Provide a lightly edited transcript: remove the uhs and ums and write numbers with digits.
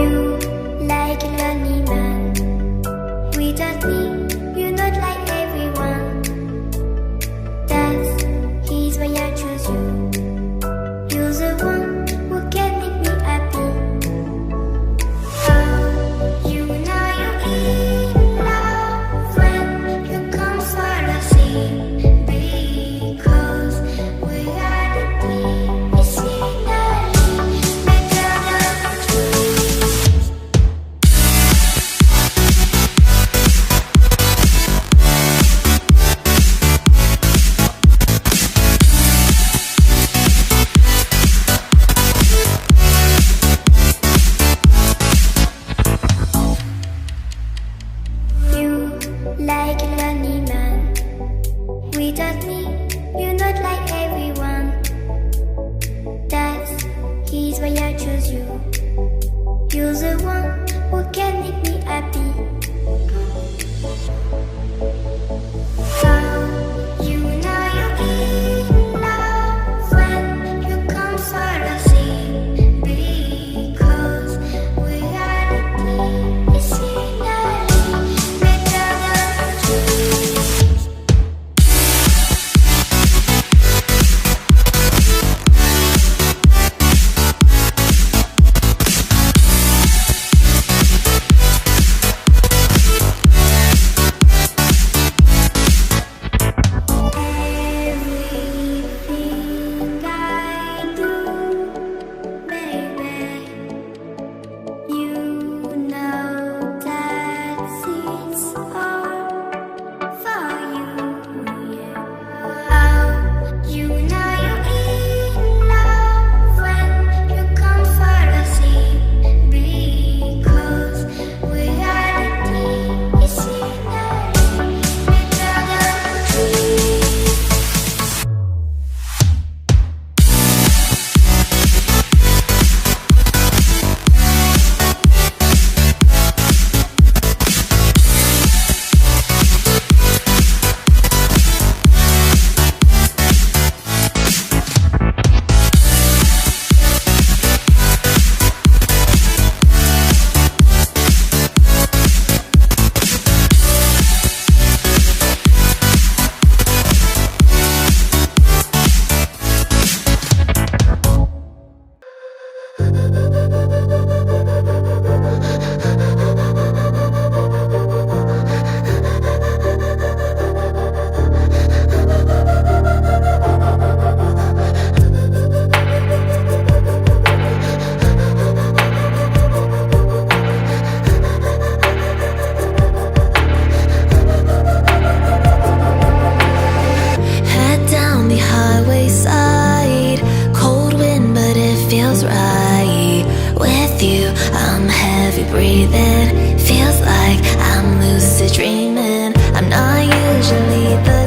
You like a lonely man. Without me, you're not like everyone. He's why I choose you. You're the one who can make me happy. Oh, you know you're in love when you come for the sea. Because we are the team. It's finally better than dreams. You like a lonely man. Without me, you're not like everyone. He's why I choose you. You're the one who can make me happy. Oh, you know you're in love when you come for the sea. Because we are the team. It's finally better than dreams. Everything I do, baby, you know that it's all for you, yeah. Oh, you know you're in love when you come for the sea. Because we are the team. It's finally better than dreams. Head down the highway side, cold wind but it feels right. With you I'm heavy breathing, feels like I'm lucid dreaming. I'm not usually the